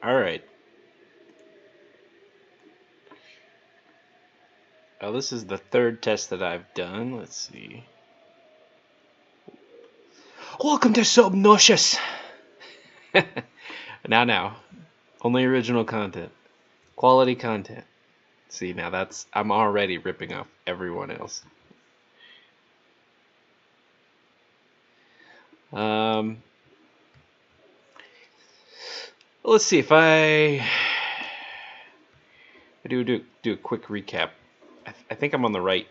Alright. This is the third test that I've done. Let's see. Welcome to Subnauseous! Now. Only original content. Quality content. See, now I'm already ripping off everyone else. Let's see if I do a quick recap. I think I'm on the right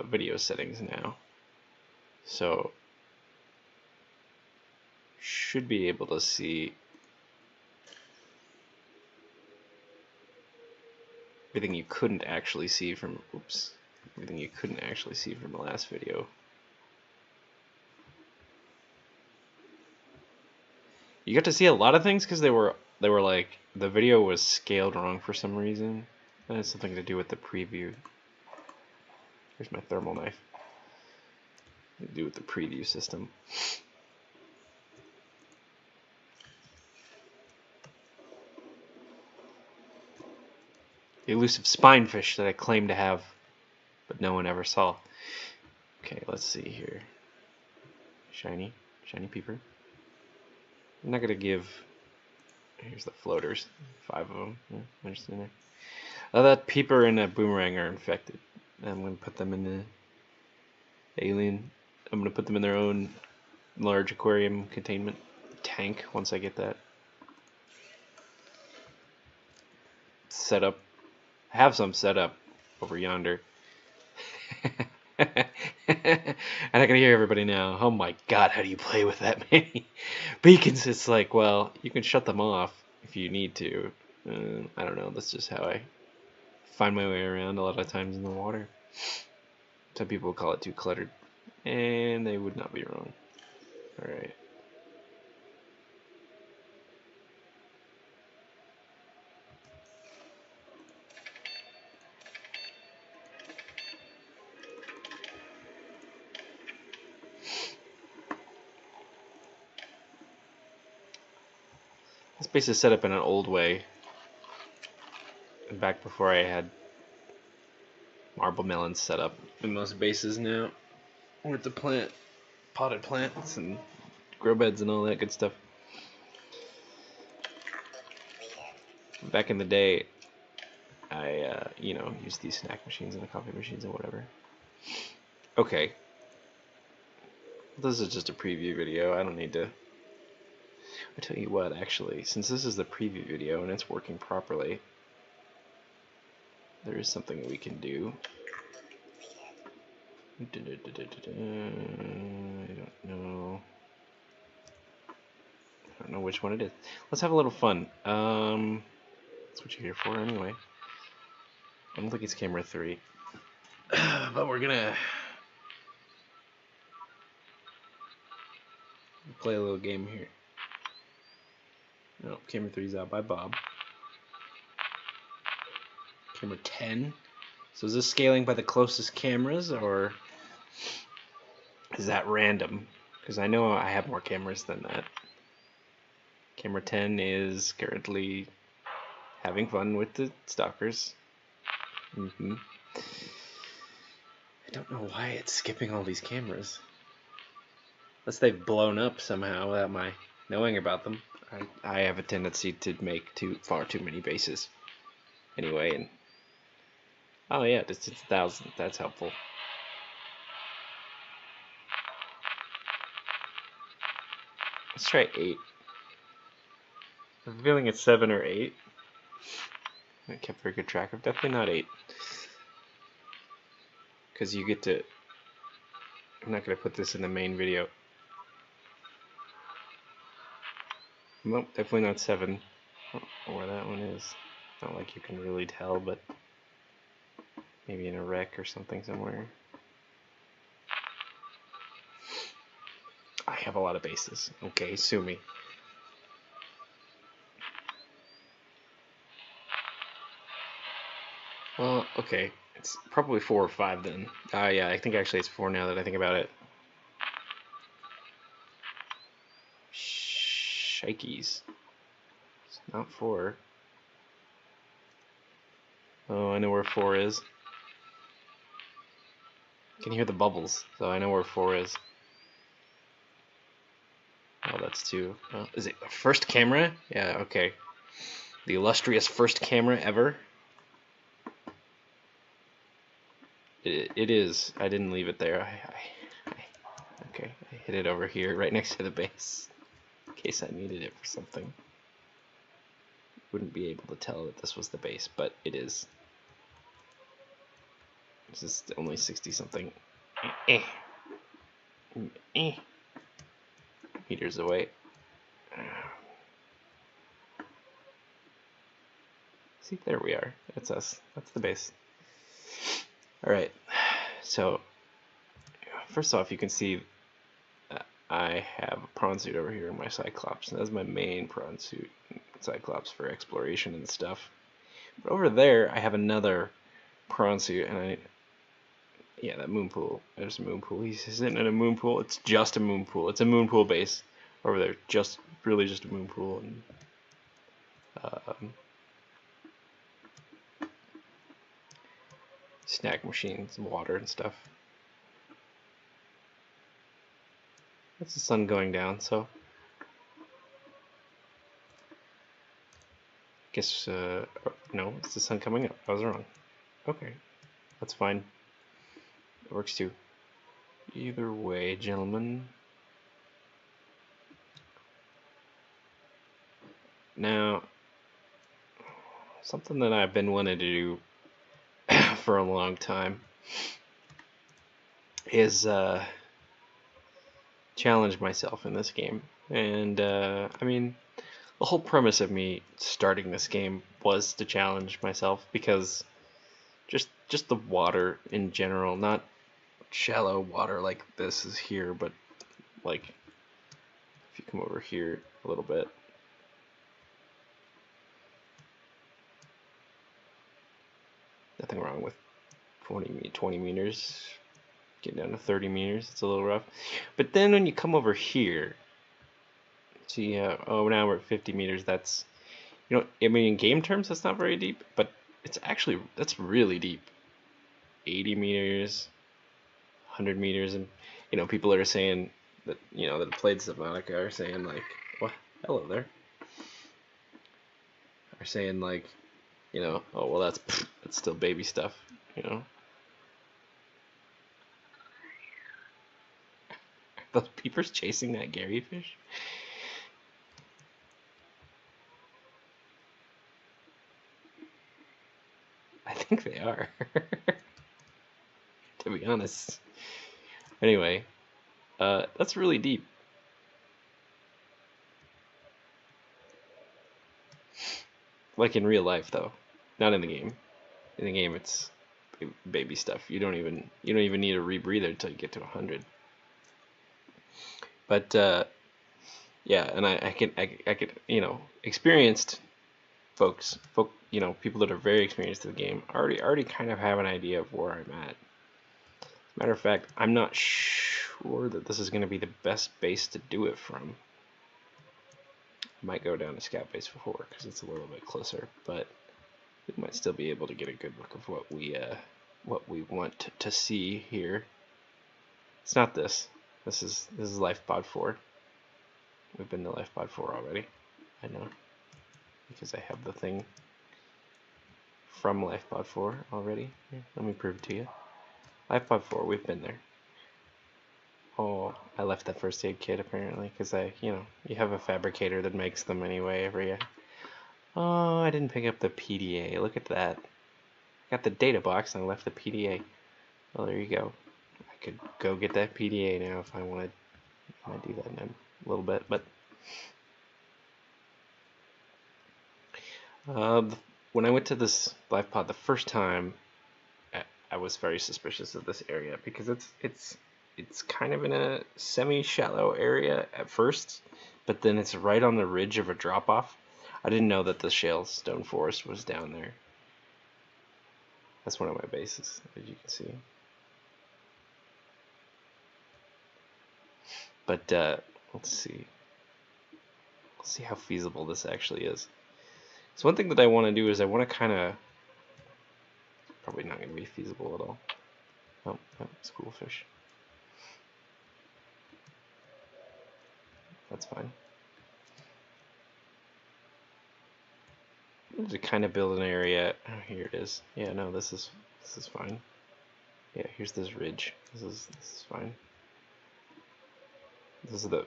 video settings now, so should be able to see everything you couldn't actually see from everything you couldn't actually see from the last video. You got to see a lot of things because they were like the video was scaled wrong for some reason. That has something to do with the preview. Here's my thermal knife. To do with the preview system. The elusive spinefish that I claim to have, but no one ever saw. Okay, let's see here. Shiny peeper. I'm not gonna give. Here's the floaters, 5 of them. Yeah, they're just in there. That peeper and that boomerang are infected. I'm gonna put them in the alien. I'm gonna put them in their own large aquarium containment tank once I get that set up. I have some set up over yonder. And I can hear everybody now. Oh my god, how do you play with that many beacons? It's like, well, you can shut them off if you need to. I don't know, that's just how I find my way around a lot of times in the water. Some people call it too cluttered, and they would not be wrong. Alright. This base is set up in an old way. Back before I had marble melons set up in most bases now. With the potted plants and grow beds and all that good stuff. Back in the day, I, used these snack machines and the coffee machines and whatever. Okay. This is just a preview video. I don't need to... I tell you what, actually, since this is the preview video and it's working properly, there is something we can do. I don't know which one it is. Let's have a little fun. That's what you're here for anyway. I don't think it's camera 3. But we're gonna play a little game here. No, camera 3's out by Bob. Camera 10. So is this scaling by the closest cameras, or is that random? Because I know I have more cameras than that. Camera 10 is currently having fun with the stalkers. I don't know why it's skipping all these cameras. Unless they've blown up somehow without my knowing about them. I have a tendency to make far too many bases. Anyway, and oh yeah, it's 1,000. That's helpful. Let's try 8. I'm feeling it's 7 or 8. I kept very good track of. Definitely not 8. Because you get to... I'm not going to put this in the main video. Nope, definitely not 7. I don't know where that one is. Not like you can really tell, but maybe in a wreck or something somewhere. I have a lot of bases. Okay, sue me. Well, okay. It's probably 4 or 5 then. Yeah, I think actually it's 4 now that I think about it. Shikes. It's not 4. Oh, I know where 4 is. I can hear the bubbles, so I know where 4 is. Oh, that's 2. Oh, is it first camera? Yeah, okay. The illustrious first camera ever. It is. I didn't leave it there. Okay, I hid it over here, right next to the base, in case I needed it for something. Wouldn't be able to tell that this was the base, but it is. This is only 60 something meters away. See, there we are. That's us. That's the base. Alright, so first off, you can see I have a prawn suit over here in my Cyclops. That's my main prawn suit, Cyclops, for exploration and stuff. But over there, I have another prawn suit, and yeah, that moon pool. There's a moon pool. He's sitting in a moon pool. It's just a moon pool. It's a moon pool base over there. Really just a moon pool. And snack machines, and water and stuff. That's the sun going down, so I guess, no, it's the sun coming up. I was wrong. Okay, that's fine. It works too. Either way, gentlemen. Now, something that I've been wanting to do for a long time is challenge myself in this game. And I mean, the whole premise of me starting this game was to challenge myself, because just the water in general, not shallow water like this is here, but like if you come over here a little bit, nothing wrong with 20 meters. Get down to 30 meters, it's a little rough. But then when you come over here, see, oh, now we're at 50 meters. That's, you know, I mean, in game terms, that's not very deep, but it's actually, that's really deep. 80 meters, 100 meters, and, you know, people are saying that, you know, that played Subnautica are saying, like, what? Hello there. Are saying, like, you know, oh, well, that's still baby stuff, you know. Are those peepers chasing that Gary fish? I think they are, to be honest. Anyway, that's really deep. Like in real life, though, not in the game. In the game, it's baby stuff. You don't even need a rebreather until you get to 100. But yeah, and I could, you know, experienced folks, you know, people that are very experienced in the game already kind of have an idea of where I'm at. As a matter of fact, I'm not sure that this is going to be the best base to do it from. I might go down to Scout Base 4 because it's a little bit closer, but we might still be able to get a good look of what we want to see here. It's not this. This is LifePod 4. We've been to LifePod 4 already. I know, because I have the thing from LifePod 4 already. Here, let me prove it to you. LifePod 4, we've been there. Oh, I left that first aid kit apparently, because you know, you have a fabricator that makes them anyway every year. Oh, I didn't pick up the PDA. Look at that. I got the data box and I left the PDA. Well, there you go. I could go get that PDA now if I wanted. I might do that in a little bit, but when I went to this live pod the first time, I was very suspicious of this area because it's kind of in a semi-shallow area at first, but then it's right on the ridge of a drop-off. I didn't know that the shale stone forest was down there. That's one of my bases, as you can see. But let's see. Let's see how feasible this actually is. So one thing that I want to do is I want to kind of, probably not going to be feasible at all. Oh, schoolfish. That's fine. To kind of build an area. Oh, here it is. Yeah, no, this is fine. Yeah, here's this ridge. This is fine. This is the.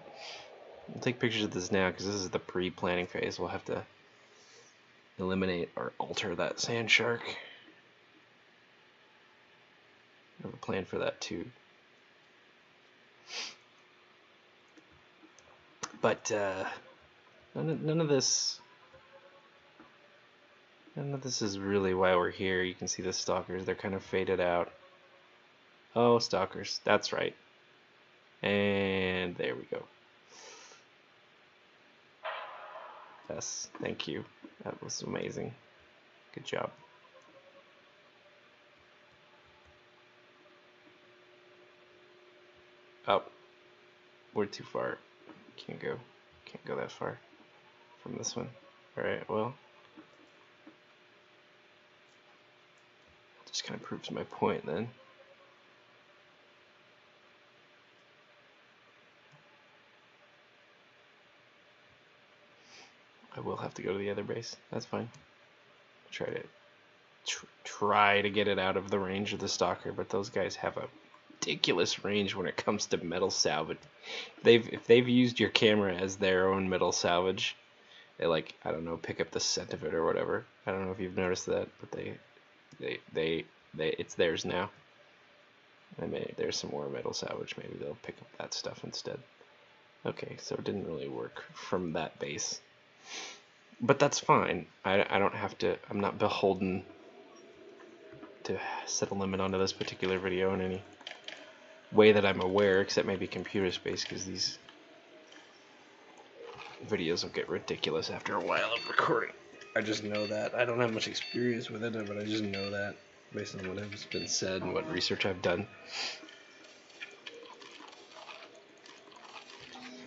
I'll take pictures of this now because this is the pre-planning phase. We'll have to eliminate or alter that sand shark. I have a plan for that too. But none of this is really why we're here. You can see the stalkers, they're kind of faded out. Oh, stalkers, that's right. And there we go. Yes, thank you. That was amazing. Good job. Oh, we're too far. Can't go that far from this one. Alright, well, just kind of proves my point then. I will have to go to the other base. That's fine. Try to get it out of the range of the stalker, but those guys have a ridiculous range when it comes to metal salvage. If they've used your camera as their own metal salvage, they, like, I don't know, pick up the scent of it or whatever. I don't know if you've noticed that, but they it's theirs now. There's some more metal salvage. Maybe they'll pick up that stuff instead. Okay, so it didn't really work from that base, but that's fine. I don't have to. I'm not beholden to set a limit onto this particular video in any way that I'm aware, except maybe computer space, because these videos will get ridiculous after a while of recording. I just know that. I don't have much experience with it, but I just know that based on what has been said and what research I've done.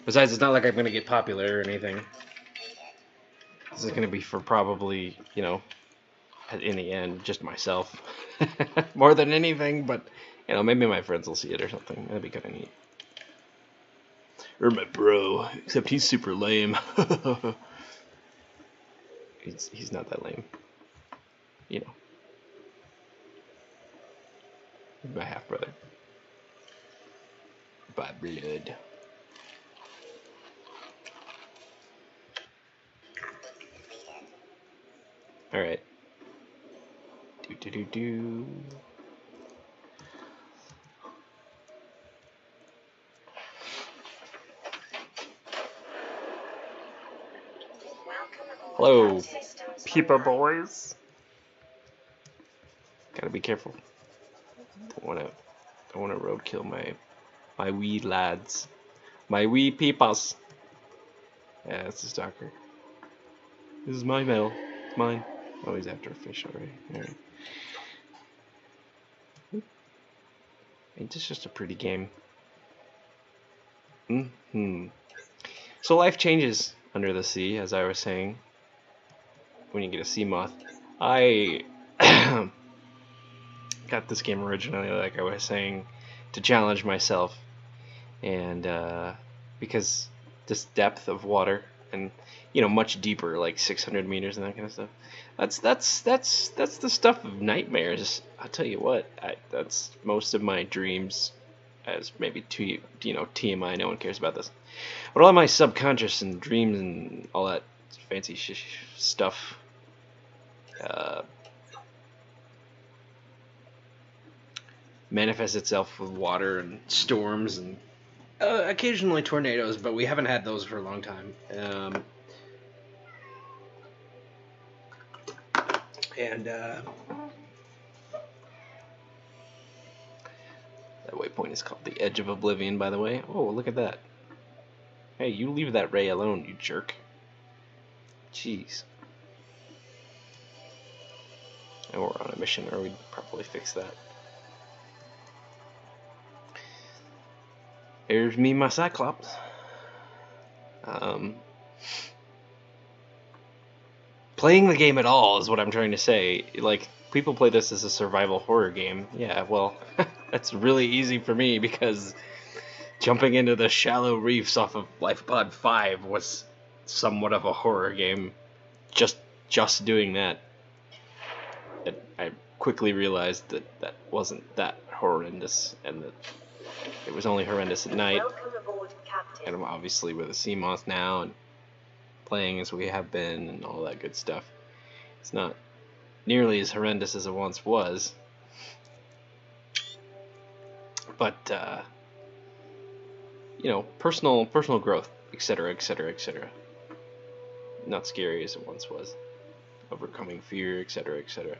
Besides, it's not like I'm going to get popular or anything. This is going to be for probably, you know, in the end, just myself. More than anything, but, you know, maybe my friends will see it or something. That'd be kind of neat. Or my bro, except he's super lame. He's not that lame. You know. He's my half brother. By blood. Alright. Do. Hello, people boys. Gotta be careful. Don't wanna roadkill my wee lads, my wee peepas. Yeah, it's a stalker. This is my metal. It's mine. Oh, he's after a fish already. Alright. It's just a pretty game. So life changes under the sea, as I was saying. When you get a sea moth, I got this game originally, like I was saying, to challenge myself, and because this depth of water, and you know, much deeper, like 600 meters and that kind of stuff. That's the stuff of nightmares. I'll tell you what, that's most of my dreams. As maybe TMI, no one cares about this. But all my subconscious and dreams and all that fancy stuff manifests itself with water and storms and occasionally tornadoes, but we haven't had those for a long time. That waypoint is called the Edge of Oblivion, by the way. Oh, look at that. Hey, you leave that ray alone, you jerk. Jeez. And we're on a mission, or we'd probably fix that. Here's me, my Cyclops. playing the game at all is what I'm trying to say. Like, people play this as a survival horror game. Yeah, well, that's really easy for me because jumping into the shallow reefs off of Lifepod 5 was somewhat of a horror game. Just doing that. I quickly realized that that wasn't that horrendous, and that it was only horrendous at night. Welcome aboard, Captain. And obviously with a sea moth now, and playing as we have been, and all that good stuff, it's not nearly as horrendous as it once was. But you know, personal growth, etc., etc., etc. Not scary as it once was. Overcoming fear, etc., etc.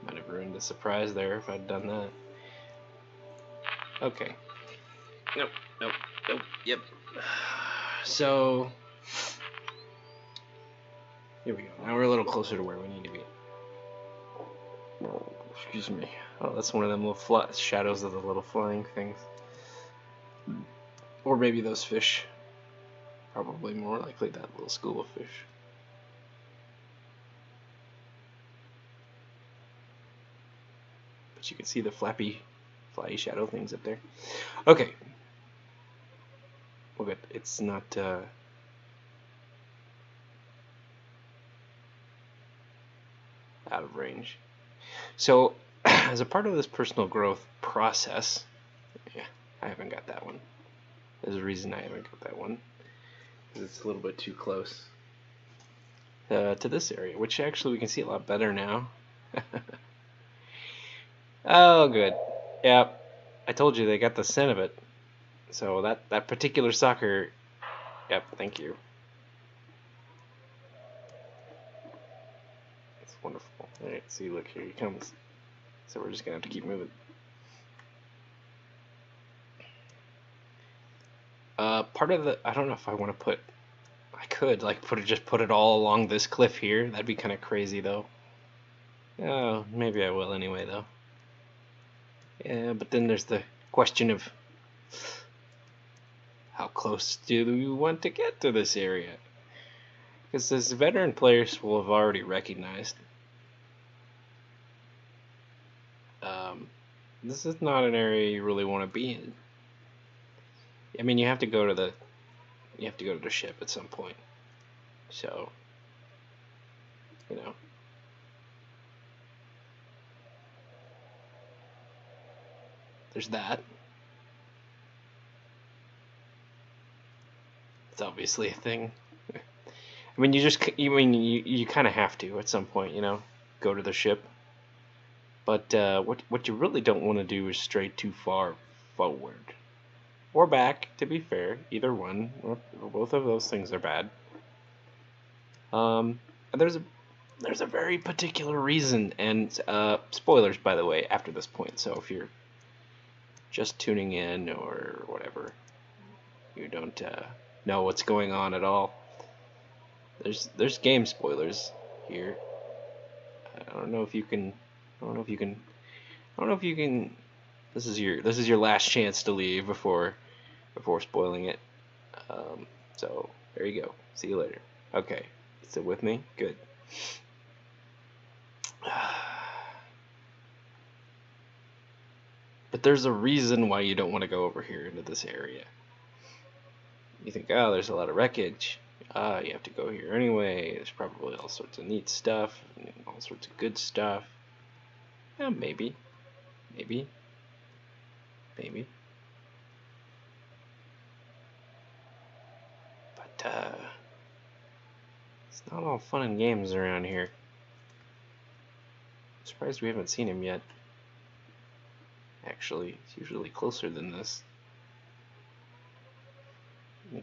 Might have ruined the surprise there if I'd done that. Okay. Nope. Yep. So here we go. Now we're a little closer to where we need to be. Oh, excuse me. Oh, that's one of them little shadows of the little flying things. Or maybe those fish. Probably more likely that little school of fish. But you can see the flappy, flyy shadow things up there. Okay. Well, good. It's not out of range. So, as a part of this personal growth process, yeah, I haven't got that one. There's a reason I haven't got that one. Because it's a little bit too close to this area, which actually we can see a lot better now. Oh, good. Yep. I told you they got the scent of it. So that particular sucker. Yep, thank you. It's wonderful. Alright, see, look, here he comes. So we're just gonna have to keep moving. Part of the, I don't know if I want to put, I could like just put it all along this cliff here. That'd be kind of crazy though. Oh, maybe I will anyway though. Yeah, but then there's the question of how close do we want to get to this area? Because as veteran players will have already recognized, this is not an area you really want to be in. I mean, you have to go to the ship at some point. So, you know. There's that. It's obviously a thing. I mean, you kind of have to at some point, you know, go to the ship. But what you really don't want to do is stray too far forward or back. To be fair, either one or both of those things are bad. There's a very particular reason, and spoilers, by the way, after this point. So if you're just tuning in or whatever, you don't know what's going on at all, there's game spoilers here. I don't know if you can. This is your last chance to leave before spoiling it. So there you go. See you later. Okay, still with me? Good. But there's a reason why you don't want to go over here into this area. You think, oh, there's a lot of wreckage. You have to go here anyway. There's probably all sorts of neat stuff, and all sorts of good stuff. Yeah, maybe. But it's not all fun and games around here. I'm surprised we haven't seen him yet. Actually, it's usually closer than this. You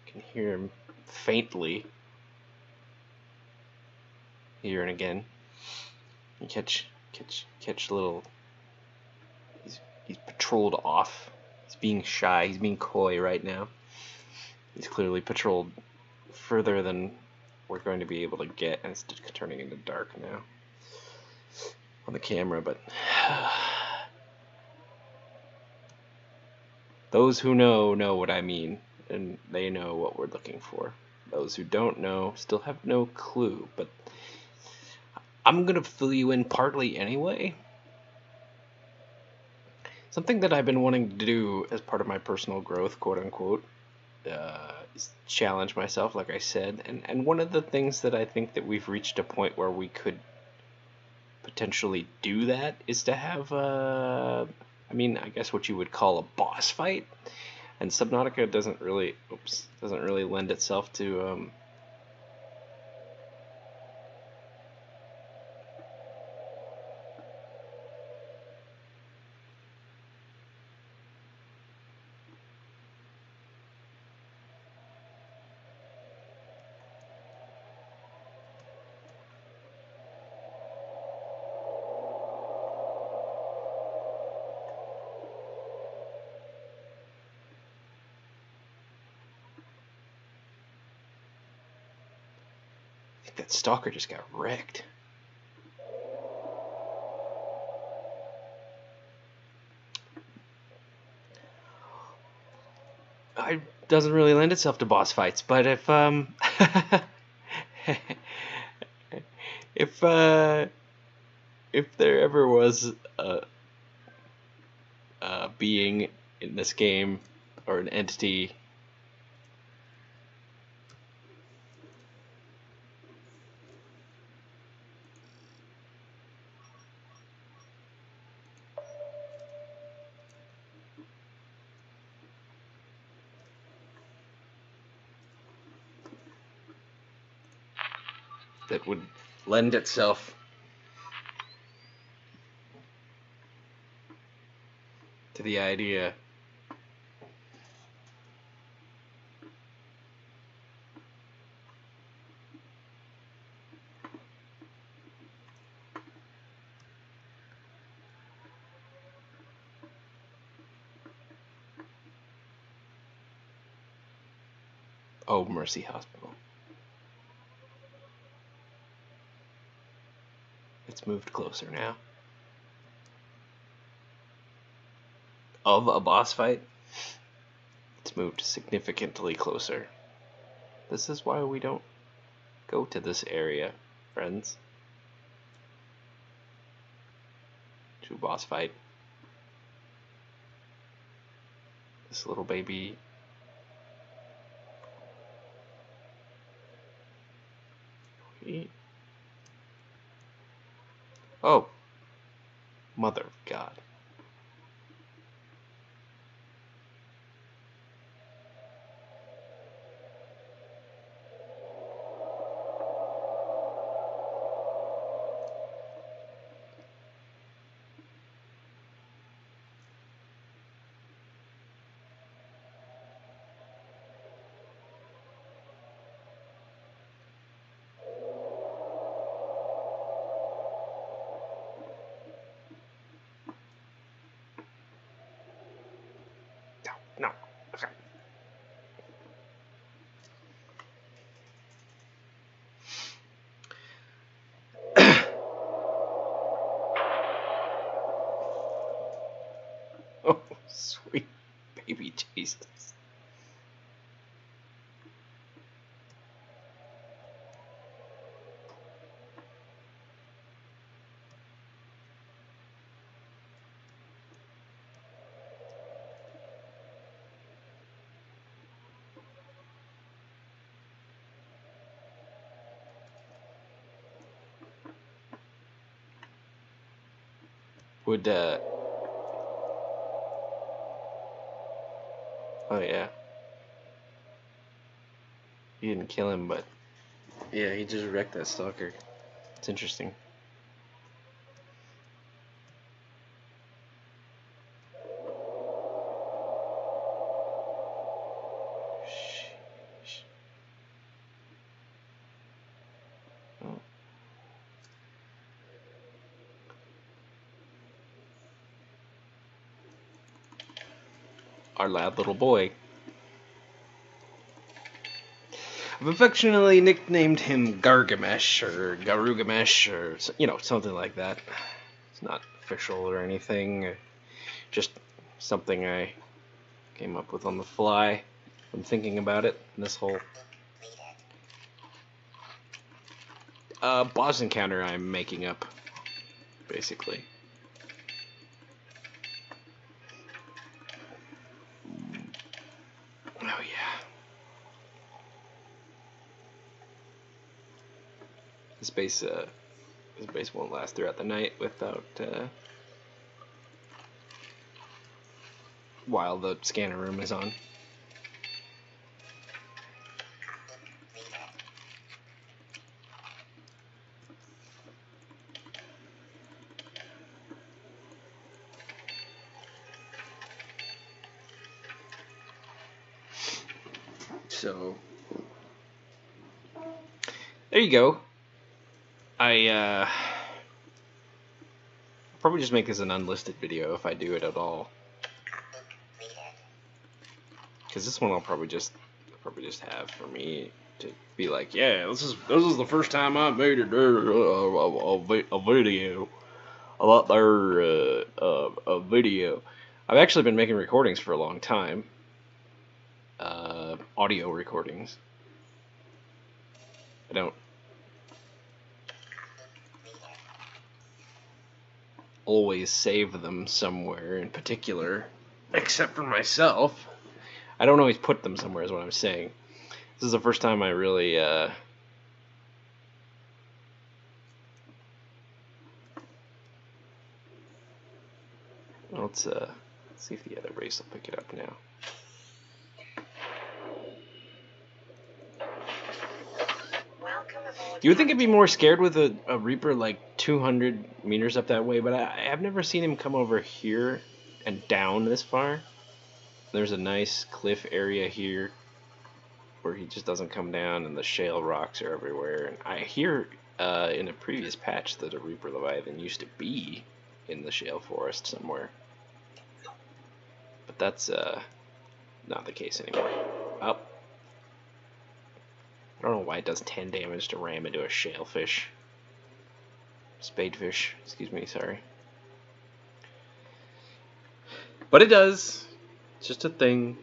can hear him faintly here and again. You catch little. He's patrolled off. He's being shy. He's being coy right now. He's clearly patrolled further than we're going to be able to get, and it's turning into dark now on the camera. But those who know what I mean. and they know what we're looking for. Those who don't know still have no clue, but I'm going to fill you in partly anyway. Something that I've been wanting to do as part of my personal growth, quote unquote, is challenge myself, like I said. And one of the things that I think that we've reached a point where we could potentially do that is to have I guess what you would call a boss fight. And Subnautica doesn't really lend itself to I think that stalker just got wrecked. It doesn't really lend itself to boss fights, but if if there ever was a being in this game or an entity that would lend itself to the idea oh, Mercy Hospital. It's moved closer now. Of a boss fight, it's moved significantly closer. This is why we don't go to this area, friends. To a boss fight. This little baby. Oh, mother of God. No. Okay. Oh, sweet baby Jesus. Would, oh yeah. He didn't kill him, but yeah, he just wrecked that stalker. It's interesting. Oh. Our loud little boy. I've affectionately nicknamed him Gargamesh or Garugamesh or something like that. It's not official or anything. Just something I came up with on the fly. I'm thinking about it. This whole boss encounter I'm making up, basically. Oh yeah. This base won't last throughout the night without while the scanner room is on. So there you go. I'll probably just make this an unlisted video if I do it at all. Because this one I'll probably just have for me to be like, yeah, this is the first time I made a video. A video. I've actually been making recordings for a long time. Audio recordings. I don't always save them somewhere in particular, except for myself. I don't always put them somewhere is what I'm saying. This is the first time I really let's see if the other race will pick it up now. You would think I'd be more scared with a Reaper like 200 meters up that way, but I've never seen him come over here and down this far. There's a nice cliff area here where he just doesn't come down, and the shale rocks are everywhere. And I hear in a previous patch that a Reaper Leviathan used to be in the shale forest somewhere. But that's not the case anymore. Oh. I don't know why it does 10 damage to ram into a shalefish. Spadefish, excuse me, sorry. But it does. It's just a thing.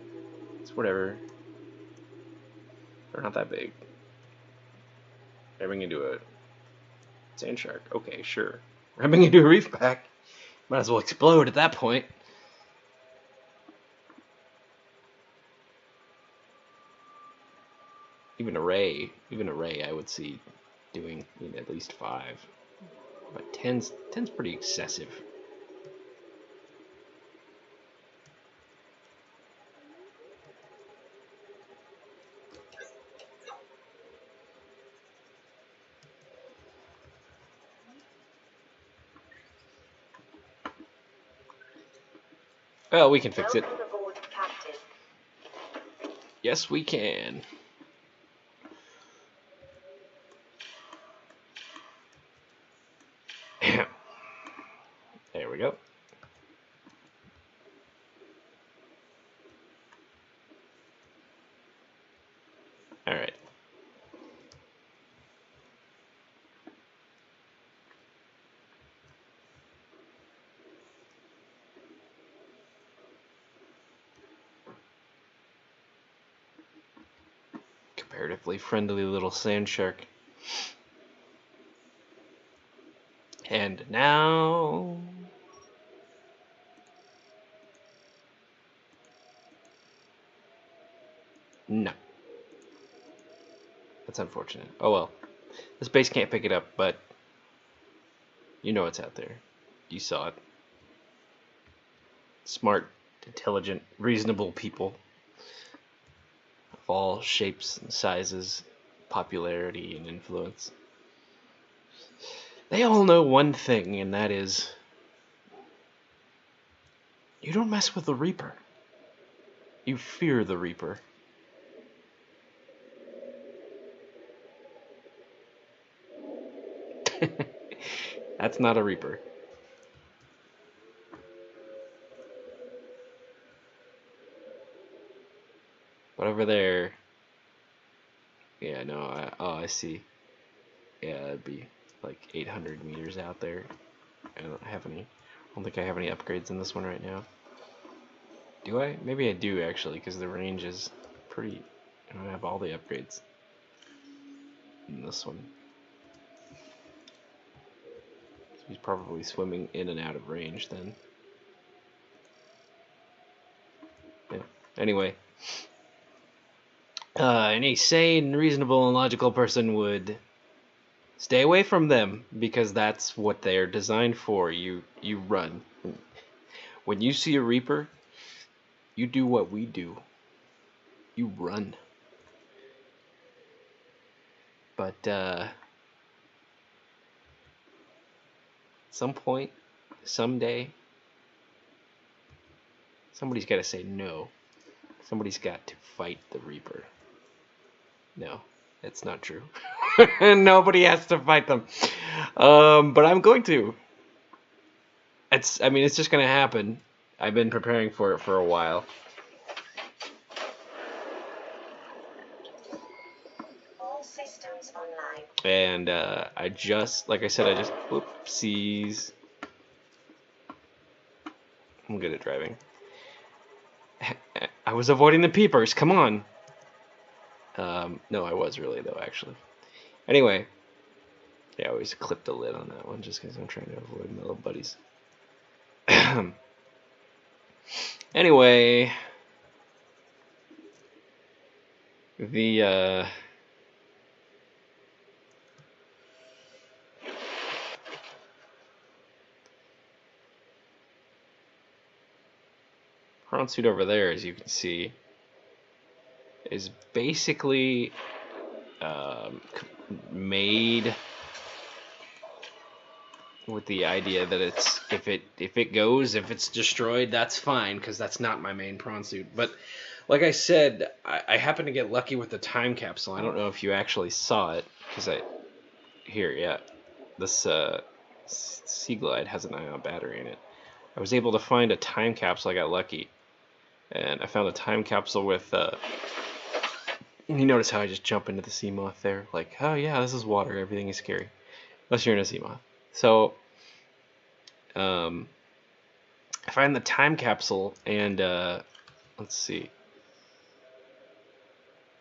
It's whatever. They're not that big. Ramming into a sand shark. Okay, sure. Ramming into a reef pack. Might as well explode at that point. Even a ray, I would see doing at least 5. But 10's pretty excessive. Well, we can fix it. Yes, we can. There we go. All right. Comparatively friendly little sand shark. And now... No. That's unfortunate. Oh well. This base can't pick it up, but you know it's out there. You saw it. Smart, intelligent, reasonable people of all shapes and sizes, popularity and influence. They all know one thing, and that is you don't mess with the Reaper. You fear the Reaper. That's not a Reaper. But over there, yeah, no, I see. Yeah, it'd be like 800 meters out there. I don't think I have any upgrades in this one right now. Do I? Maybe I do actually, because the range is pretty. I don't have all the upgrades in this one. So he's probably swimming in and out of range then. Yeah. Anyway, any sane, reasonable, and logical person would stay away from them because that's what they're designed for. You run. When you see a Reaper, you do what we do. You run. But at some point, someday, somebody's got to say no. Somebody's got to fight the Reaper. No, that's not true. Nobody has to fight them. But I'm going to. It's just going to happen. I've been preparing for it for a while. All systems online. And whoopsies. I'm good at driving. I was avoiding the peepers, come on. No, I was really though, actually. Anyway, yeah, I always clip the lid on that one just because I'm trying to avoid my little buddies. Anyway, the prawn suit over there, as you can see, is basically made with the idea that it's if it's destroyed, that's fine, because that's not my main prawn suit. But like I said, I happened to get lucky with the time capsule. I don't know if you actually saw it, because this Sea Glide has an ion battery in it. I was able to find a time capsule. I got lucky, and I found a time capsule with you notice how I just jump into the sea moth there, like, oh yeah, this is water, everything is scary unless you're in a sea moth. So I find the time capsule, and let's see,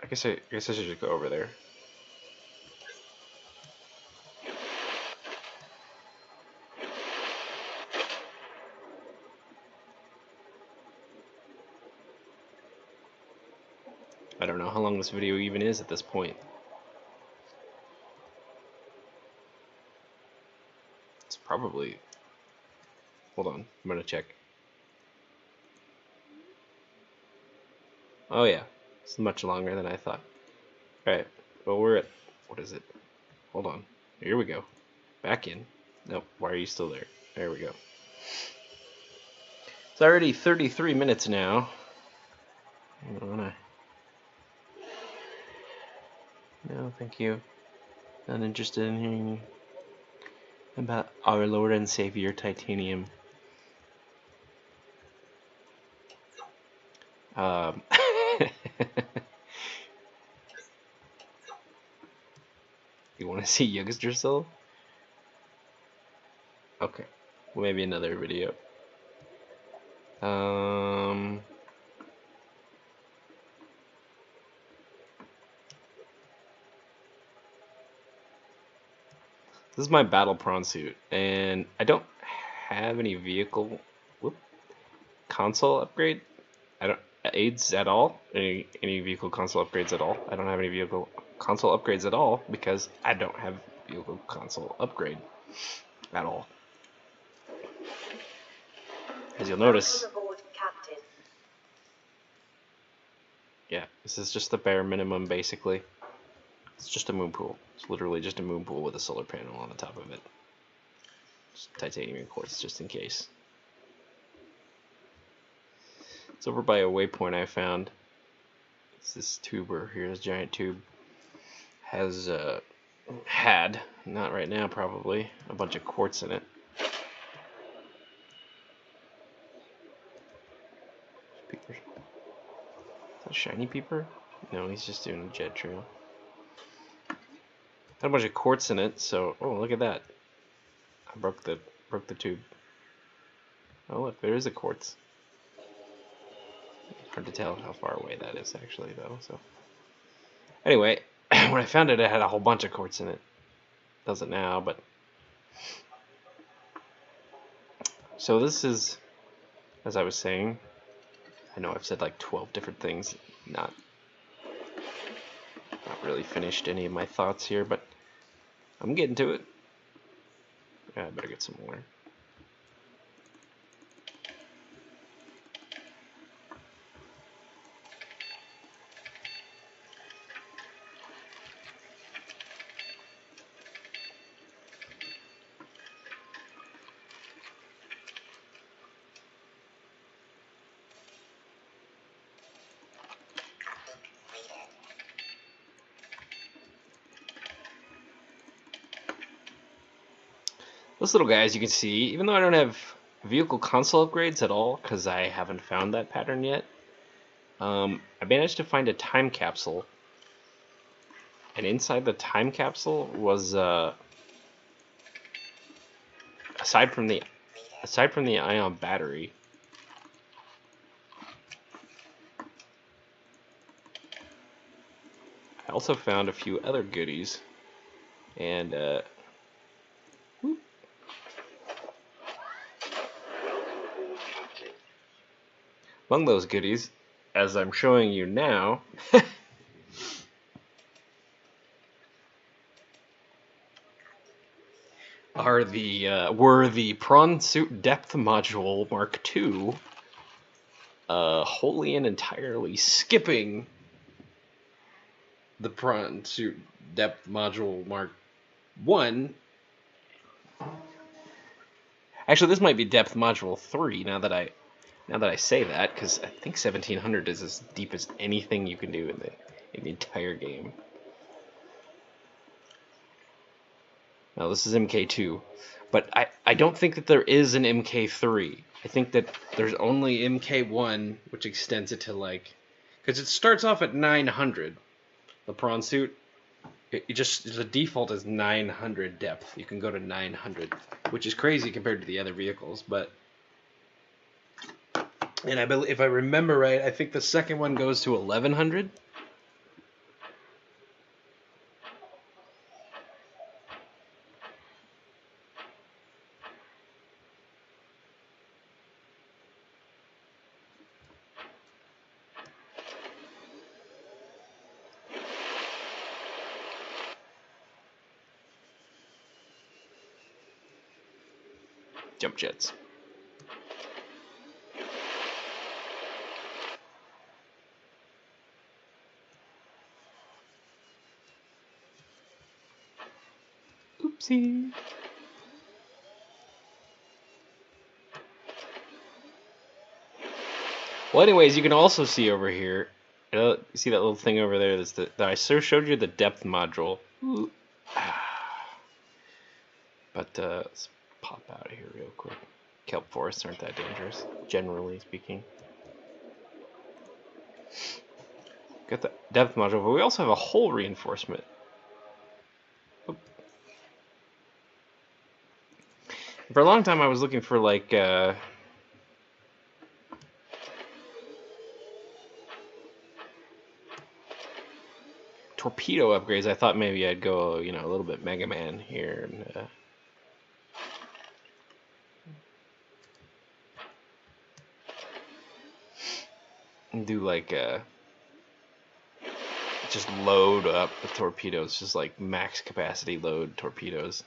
I guess I should just go over there. I don't know how long this video even is at this point. It's probably... Hold on, I'm gonna check. Oh yeah, it's much longer than I thought. Alright, well we're at... What is it? Hold on. Here we go. Back in. Nope, why are you still there? There we go. It's already 33 minutes now. No, thank you. Not interested in hearing about our Lord and Savior Titanium. You want to see Youngster Soul? Okay, well, maybe another video. This is my battle prawn suit, and I don't have any vehicle console upgrade. I don't aids at all. Any vehicle console upgrades at all. I don't have any vehicle console upgrades at all because I don't have vehicle console upgrade at all. As you'll notice, yeah, this is just the bare minimum basically. It's just a moon pool. It's literally just a moon pool with a solar panel on the top of it. Just titanium quartz just in case. It's over by a waypoint I found. It's this tuber here, this giant tube. Has had, not right now probably, a bunch of quartz in it. Peeper. Is that a shiny peeper? No, he's just doing a jet trail. Had a bunch of quartz in it, so oh look at that. I broke the tube. Oh look, there is a quartz. Hard to tell how far away that is actually, though. So anyway, when I found it, it had a whole bunch of quartz in it. Doesn't now, but so this is, as I was saying, I know I've said like 12 different things, not really finished any of my thoughts here, but I'm getting to it. Yeah, I better get some more. This little guy, as you can see, even though I don't have vehicle console upgrades at all, because I haven't found that pattern yet, I managed to find a time capsule. And inside the time capsule was, aside from the ion battery, I also found a few other goodies. And among those goodies, as I'm showing you now, were the Prawn Suit Depth Module Mark II, wholly and entirely skipping the Prawn Suit Depth Module Mark I. Actually, this might be Depth Module 3 now that I say that, because I think 1700 is as deep as anything you can do in the entire game. Now this is MK2, but I don't think that there is an MK3. I think that there's only MK1, which extends it to like, because it starts off at 900. The prawn suit, the default is 900 depth. You can go to 900, which is crazy compared to the other vehicles. But, and I believe, if I remember right, I think the second one goes to 1100. Jump jets. Oopsie. Well, anyways, you can also see over here, you see that little thing over there that I showed you the depth module. But let's pop out of here real quick. Kelp forests aren't that dangerous, generally speaking. Got the depth module, but we also have a hull reinforcement. Oop. For a long time, I was looking for like torpedo upgrades. I thought maybe I'd go, a little bit Mega Man here and do like just load up the torpedoes, just like max capacity load torpedoes.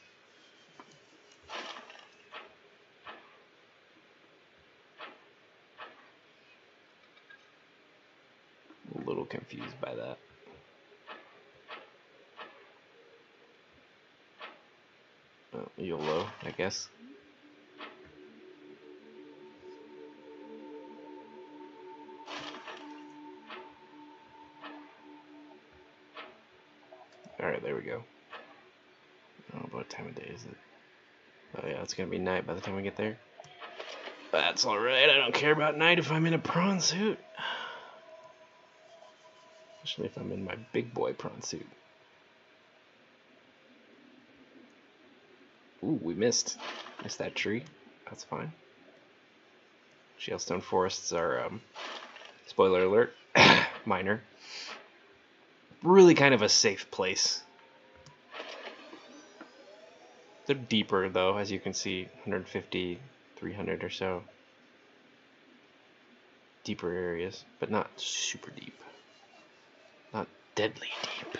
A little confused by that. YOLO, I guess. Alright, there we go. Oh, what time of day is it? Oh yeah, it's gonna be night by the time we get there. That's alright, I don't care about night if I'm in a prawn suit. Especially if I'm in my big boy prawn suit. Ooh, we missed that tree. That's fine. Shellstone forests are Spoiler alert, minor. Really kind of a safe place. They're deeper though, as you can see, 150, 300 or so. Deeper areas, but not super deep. Not deadly deep.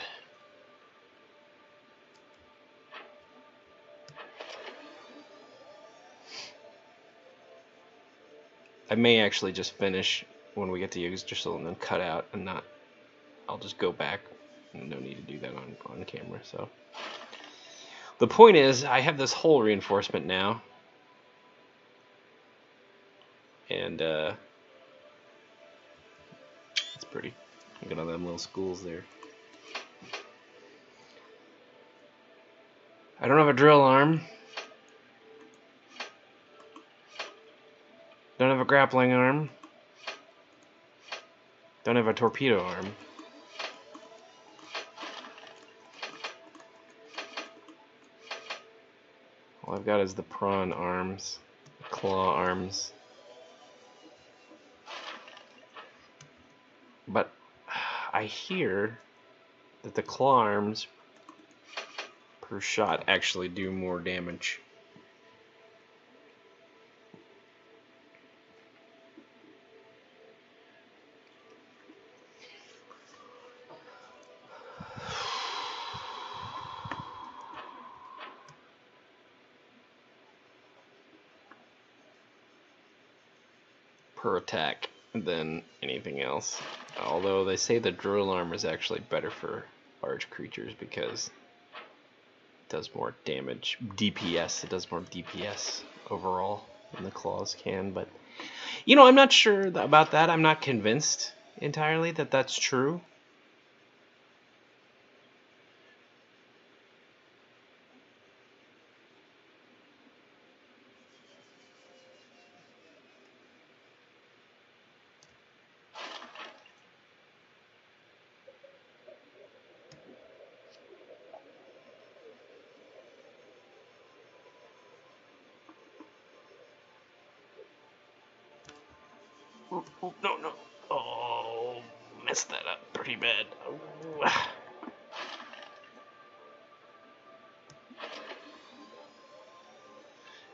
I may actually just finish when we get to Yggdrasil and then cut out and not. I'll just go back. No need to do that on camera. So the point is, I have this whole reinforcement now, and it's pretty. Look at all them little schools there. I don't have a drill arm. Don't have a grappling arm. Don't have a torpedo arm. All I've got is the prawn arms, the claw arms. But I hear that the claw arms per shot actually do more damage. Per attack than anything else. Although they say the drill arm is actually better for large creatures because it does more damage. DPS, it does more DPS overall than the claws can. But, you know, I'm not sure about that. I'm not convinced entirely that that's true. Oh, no, no. Oh, messed that up pretty bad. Oh.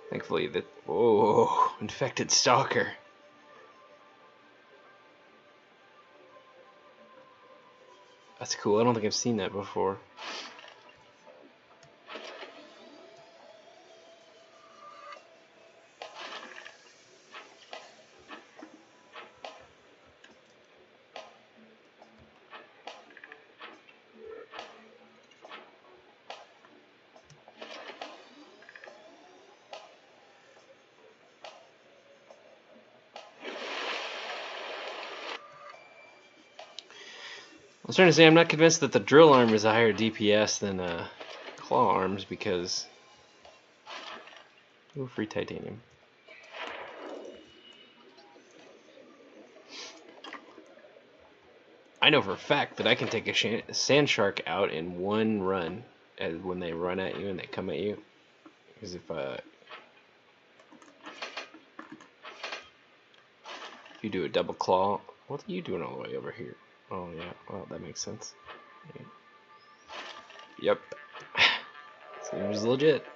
Thankfully, that. Oh, infected stalker. That's cool. I don't think I've seen that before. I was trying to say I'm not convinced that the drill arm is a higher DPS than claw arms because. Ooh, free titanium. I know for a fact that I can take a sand shark out in one run when they run at you and they come at you. Because if you do a double claw, what are you doing all the way over here? Oh yeah, well that makes sense. Yep, seems legit.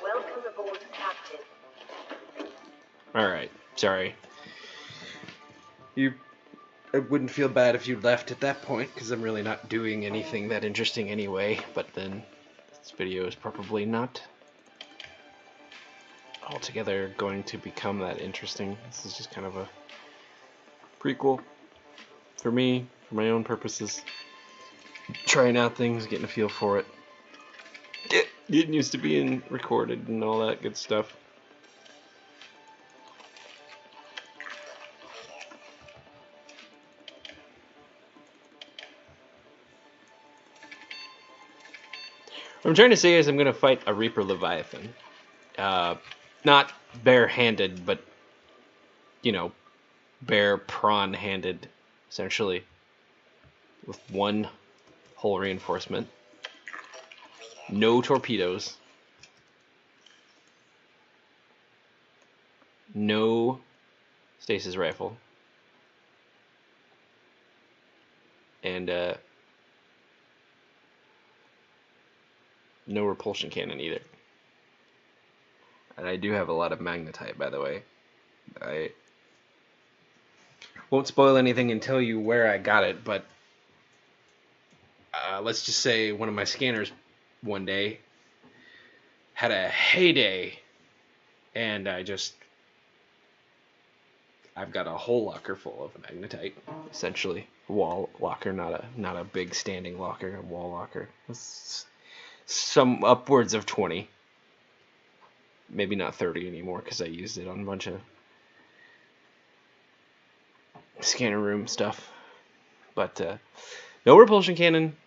Welcome aboard, Captain. Alright, sorry. I wouldn't feel bad if you left at that point, because I'm really not doing anything that interesting anyway, but then this video is probably not altogether going to become that interesting. This is just kind of a prequel for me, for my own purposes. Trying out things, getting a feel for it. Getting used to being recorded and all that good stuff. What I'm trying to say is I'm going to fight a Reaper Leviathan. not bare-handed, but you know, bare prawn-handed, essentially, with one hull reinforcement, no torpedoes, no stasis rifle, and no repulsion cannon either. And I do have a lot of magnetite, by the way. I won't spoil anything and tell you where I got it, but let's just say one of my scanners one day had a heyday, and I've got a whole locker full of magnetite, essentially. Wall locker, not a big standing locker, a wall locker. It's some upwards of 20. Maybe not 30 anymore because I used it on a bunch of scanner room stuff. But no repulsion cannon,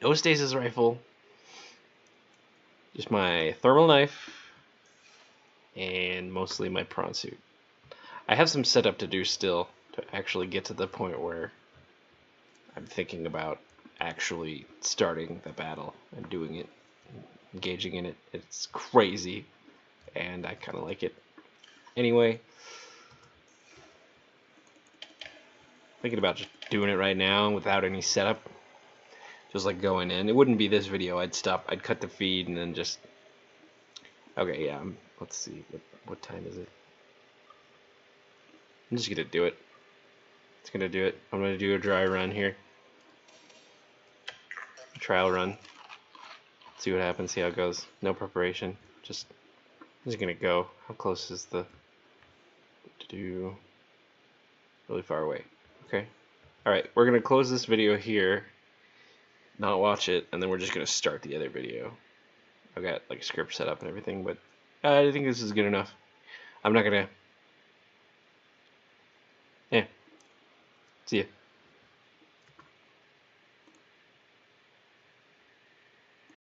no stasis rifle, just my thermal knife, and mostly my prawn suit. I have some setup to do still to actually get to the point where I'm thinking about actually starting the battle and doing it, engaging in it. It's crazy, and I kind of like it. Anyway, thinking about just doing it right now without any setup, just like going in. It wouldn't be this video. I'd stop, I'd cut the feed, and then just... Okay, yeah, let's see, what time is it? I'm just gonna do it. It's gonna do it. I'm gonna do a dry run here. A trial run. See what happens, see how it goes. No preparation. I'm just gonna go. How close is the... Really far away. Okay. Alright, we're gonna close this video here, not watch it, and then we're just gonna start the other video. I've got like a script set up and everything, but I think this is good enough. I'm not gonna... Yeah. See ya.